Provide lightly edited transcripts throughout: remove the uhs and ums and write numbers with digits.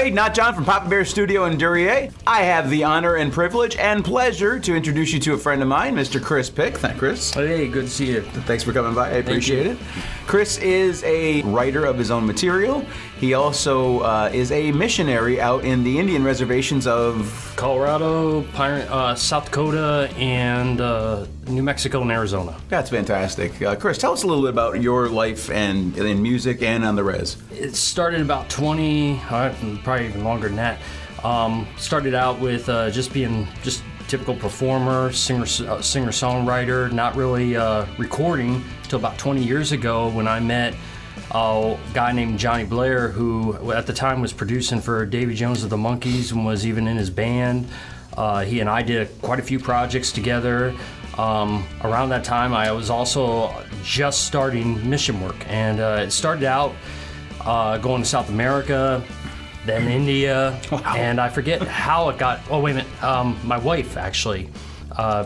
Wade, not John, from Papa Bear Studio in Duryea. I have the honor and privilege and pleasure to introduce you to a friend of mine, Mr. Chris Pick. Thanks, Chris. Hey, good to see you. Thanks for coming by. I appreciate it. Chris is a writer of his own material. He also is a missionary out in the Indian reservations of Colorado, South Dakota, and New Mexico and Arizona. That's fantastic. Chris, tell us a little bit about your life and in music and on the res. It started about 20, probably even longer than that. Started out with just being typical performer, singer-songwriter, not really recording until about 20 years ago when I met a guy named Johnny Blair, who at the time was producing for Davy Jones of the Monkees and was even in his band. He and I did quite a few projects together. Around that time, I was also just starting mission work, and it started out going to South America, then India, and I forget how it got. Oh, wait a minute. My wife, actually,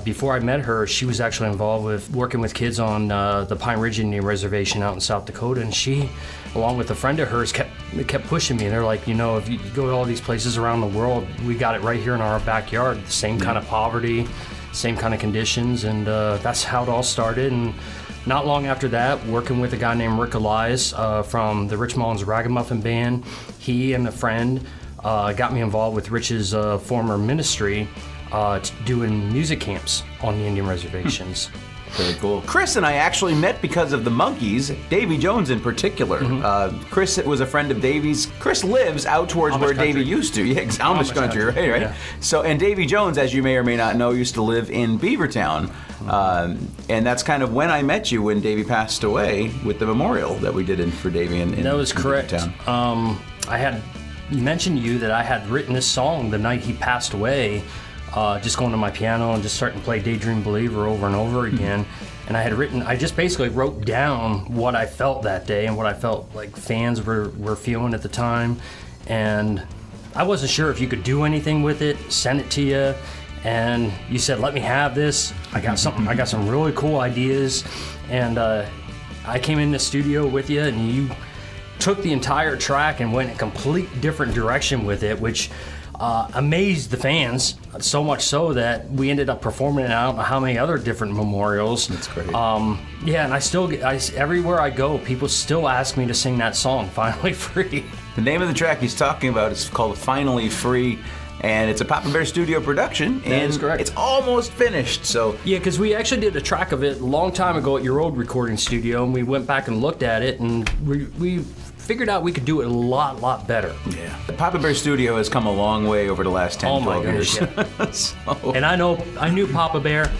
before I met her, she was actually involved with working with kids on the Pine Ridge Indian Reservation out in South Dakota, and she, along with a friend of hers, kept pushing me. They're like, you know, if you go to all these places around the world, we got it right here in our backyard. The same kind of poverty, same kind of conditions, and that's how it all started. And not long after that, working with a guy named Rick Elias from the Rich Mullins Ragamuffin Band, he and a friend got me involved with Rich's former ministry, doing music camps on the Indian reservations. Very cool. Chris and I actually met because of the Monkees, Davy Jones in particular. Chris was a friend of Davy's. Chris lives out towards where Davy used to. Yeah, Amish country, right? Yeah. So, and Davy Jones, as you may or may not know, used to live in Beavertown. And that's kind of when I met you, when Davy passed away, with the memorial that we did for Davy in That was correct. Beavertown. I had mentioned to you that I had written this song the night he passed away, just going to my piano and just starting to play Daydream Believer over and over again. And I just basically wrote down what I felt that day and what I felt like fans were feeling at the time. And I wasn't sure if you could do anything with it, send it to you. And you said, let me have this. I got some really cool ideas. And I came in the studio with you, and you took the entire track and went a complete different direction with it, which amazed the fans, so much so that we ended up performing it I don't know how many other different memorials. That's great. Yeah, and I still everywhere I go, people still ask me to sing that song, Finally Free. The name of the track he's talking about is called Finally Free, and it's a Papa Bear Studio production. That is correct. It's almost finished, so... Yeah, because we actually did a track of it a long time ago at your old recording studio, and we went back and looked at it, and we figured out we could do it a lot better. Yeah. The Papa Bear Studio has come a long way over the last 10, 12 years. Yeah. So. And I knew Papa Bear,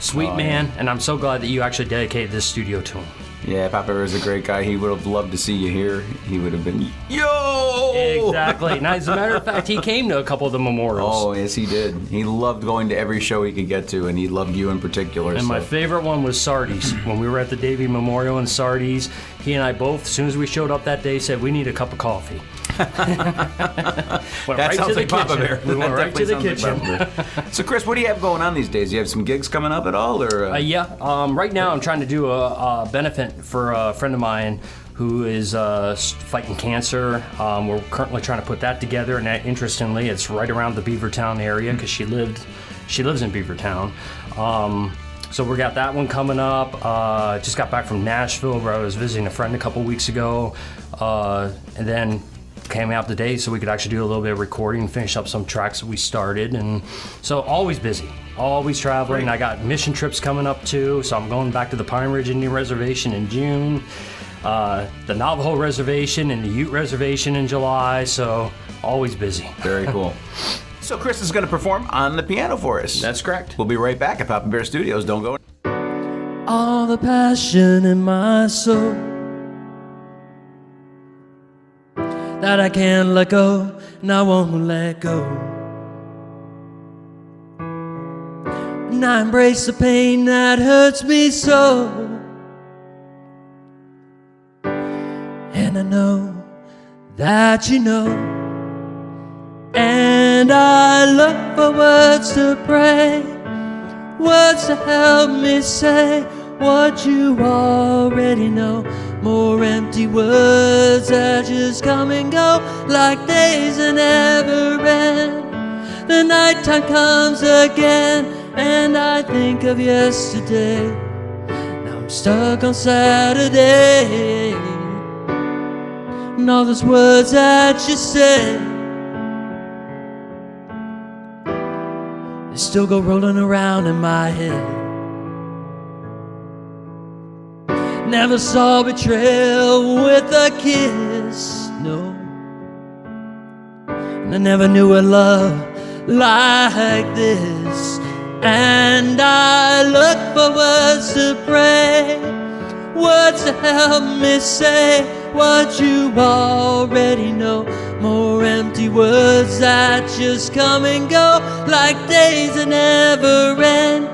sweet man, and I'm so glad that you actually dedicated this studio to him. Yeah, Papa Bear is a great guy. He would have loved to see you here. He would have been, yo! Exactly. Now, as a matter of fact, he came to a couple of the memorials. Oh, yes, he did. He loved going to every show he could get to, and he loved you in particular. And my favorite one was Sardi's. When we were at the Davy Memorial in Sardi's, he and I both, as soon as we showed up that day, said, we need a cup of coffee. That right sounds like Papa Bear. We went right to the kitchen. So, Chris, what do you have going on these days? You have some gigs coming up at all? Or Yeah. Right now, I'm trying to do a benefit for a friend of mine who is fighting cancer. We're currently trying to put that together, and interestingly, it's right around the Beavertown area because she lives in Beavertown. So we got that one coming up. Just got back from Nashville, where I was visiting a friend a couple weeks ago, and then came out today so we could actually do a little bit of recording and finish up some tracks that we started. And so always busy, always traveling. Great. I got mission trips coming up too, so I'm going back to the Pine Ridge Indian Reservation in June, the Navajo Reservation and the Ute Reservation in July, so always busy. Very cool. So Chris is going to perform on the piano for us. That's correct. We'll be right back at Papa Bear Studios. Don't go. All the passion in my soul that I can't let go, and I won't let go. And I embrace the pain that hurts me so. And I know that you know. And I look for words to pray, words to help me say what you already know. more empty words that just come and go like days that never end. The nighttime comes again, and I think of yesterday. Now I'm stuck on Saturday, and all those words that you said, they still go rolling around in my head. Never saw betrayal with a kiss, no. And I never knew a love like this. And I look for words to pray, words to help me say what you already know. More empty words that just come and go like days that never end.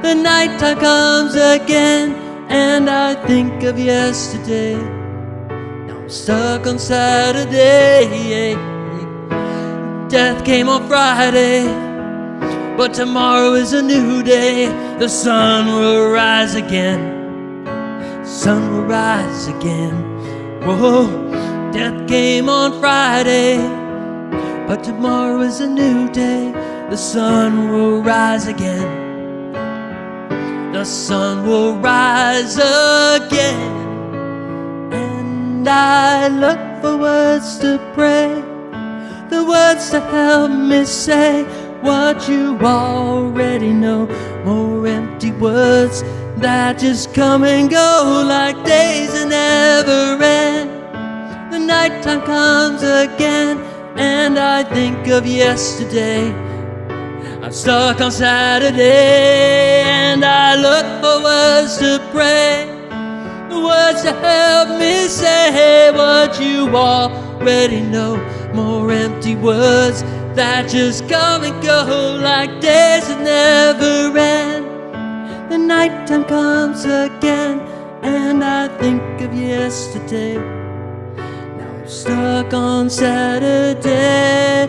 The nighttime comes again, and I think of yesterday. Now I'm stuck on Saturday. Death came on Friday, but tomorrow is a new day. The sun will rise again. Sun will rise again. Whoa, death came on Friday, but tomorrow is a new day. The sun will rise again. The sun will rise again. And I look for words to pray, the words to help me say what you already know. More empty words that just come and go like days that never end. The nighttime comes again, and I think of yesterday. I'm stuck on Saturday, and I look for words to pray, the words to help me say what you already know. More empty words that just come and go like days that never end. The nighttime comes again, and I think of yesterday. Now I'm stuck on Saturday.